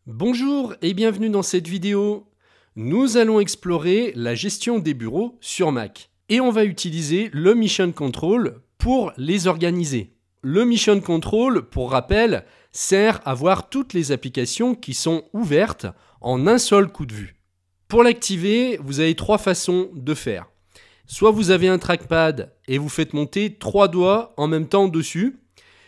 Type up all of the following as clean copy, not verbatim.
Bonjour et bienvenue dans cette vidéo. Nous allons explorer la gestion des bureaux sur Mac. Et on va utiliser le Mission Control pour les organiser. Le Mission Control, pour rappel, sert à voir toutes les applications qui sont ouvertes en un seul coup de vue. Pour l'activer, vous avez trois façons de faire. Soit vous avez un trackpad et vous faites monter 3 doigts en même temps dessus.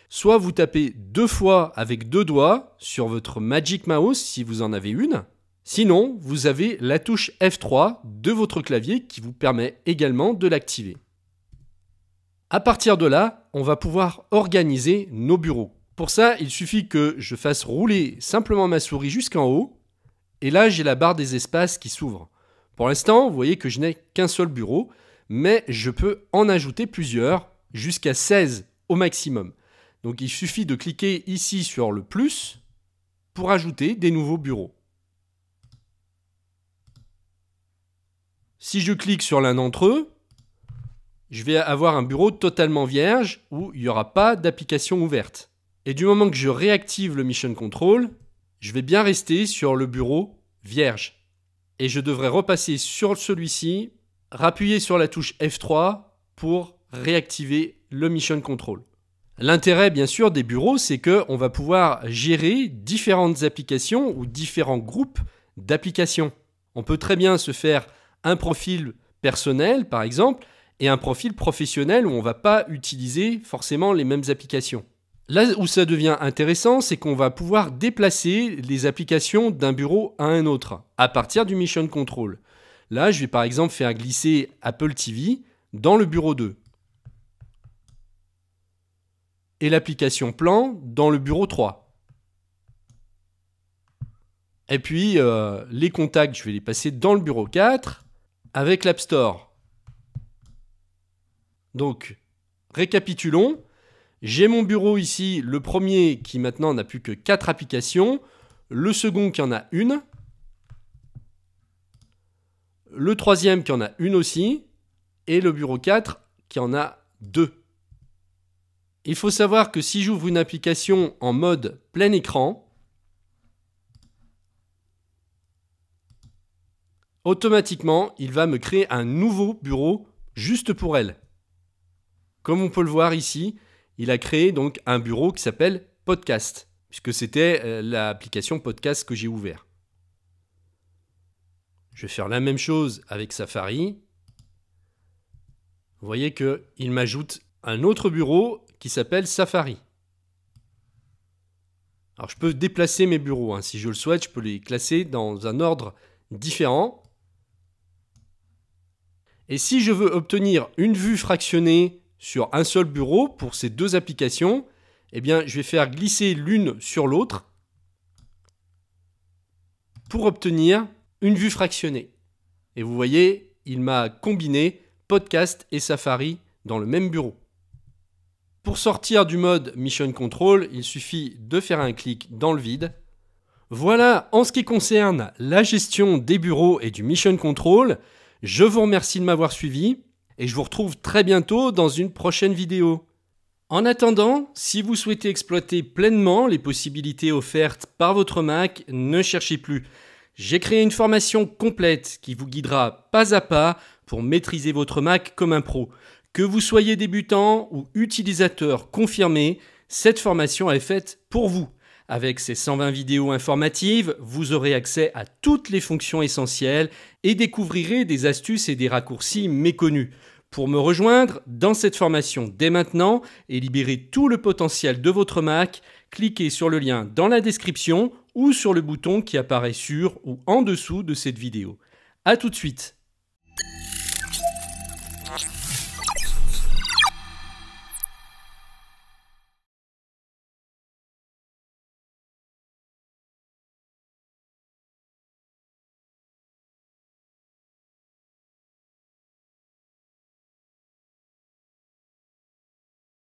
Soit vous tapez 2 fois avec 2 doigts sur votre Magic Mouse si vous en avez une. Sinon, vous avez la touche F3 de votre clavier qui vous permet également de l'activer. À partir de là, on va pouvoir organiser nos bureaux. Pour ça, il suffit que je fasse rouler simplement ma souris jusqu'en haut. Et là, j'ai la barre des espaces qui s'ouvre. Pour l'instant, vous voyez que je n'ai qu'un seul bureau, mais je peux en ajouter plusieurs, jusqu'à 16 au maximum. Donc il suffit de cliquer ici sur le plus pour ajouter des nouveaux bureaux. Si je clique sur l'un d'entre eux, je vais avoir un bureau totalement vierge où il n'y aura pas d'application ouverte. Et du moment que je réactive le Mission Control, je vais bien rester sur le bureau vierge. Et je devrais repasser sur celui-ci, appuyer sur la touche F3 pour réactiver le Mission Control. L'intérêt, bien sûr, des bureaux, c'est qu'on va pouvoir gérer différentes applications ou différents groupes d'applications. On peut très bien se faire un profil personnel, par exemple, et un profil professionnel où on ne va pas utiliser forcément les mêmes applications. Là où ça devient intéressant, c'est qu'on va pouvoir déplacer les applications d'un bureau à un autre à partir du Mission Control. Là, je vais par exemple faire glisser Apple TV dans le bureau 2. Et l'application Plan dans le bureau 3. Et puis, les contacts, je vais les passer dans le bureau 4 avec l'App Store. Donc, récapitulons. J'ai mon bureau ici, le premier qui maintenant n'a plus que 4 applications, le second qui en a une, le troisième qui en a une aussi, et le bureau 4 qui en a 2. Il faut savoir que si j'ouvre une application en mode plein écran, automatiquement, il va me créer un nouveau bureau juste pour elle. Comme on peut le voir ici, il a créé donc un bureau qui s'appelle Podcast, puisque c'était l'application Podcast que j'ai ouvert. Je vais faire la même chose avec Safari. Vous voyez qu'il m'ajoute un autre bureau qui s'appelle Safari. Alors je peux déplacer mes bureaux, si je le souhaite, je peux les classer dans un ordre différent. Et si je veux obtenir une vue fractionnée sur un seul bureau pour ces deux applications, eh bien je vais faire glisser l'une sur l'autre pour obtenir une vue fractionnée. Et vous voyez, il m'a combiné Podcast et Safari dans le même bureau. Pour sortir du mode Mission Control, il suffit de faire un clic dans le vide. Voilà en ce qui concerne la gestion des bureaux et du Mission Control. Je vous remercie de m'avoir suivi et je vous retrouve très bientôt dans une prochaine vidéo. En attendant, si vous souhaitez exploiter pleinement les possibilités offertes par votre Mac, ne cherchez plus. J'ai créé une formation complète qui vous guidera pas à pas pour maîtriser votre Mac comme un pro. Que vous soyez débutant ou utilisateur confirmé, cette formation est faite pour vous. Avec ces 120 vidéos informatives, vous aurez accès à toutes les fonctions essentielles et découvrirez des astuces et des raccourcis méconnus. Pour me rejoindre dans cette formation dès maintenant et libérer tout le potentiel de votre Mac, cliquez sur le lien dans la description ou sur le bouton qui apparaît sur ou en dessous de cette vidéo. À tout de suite.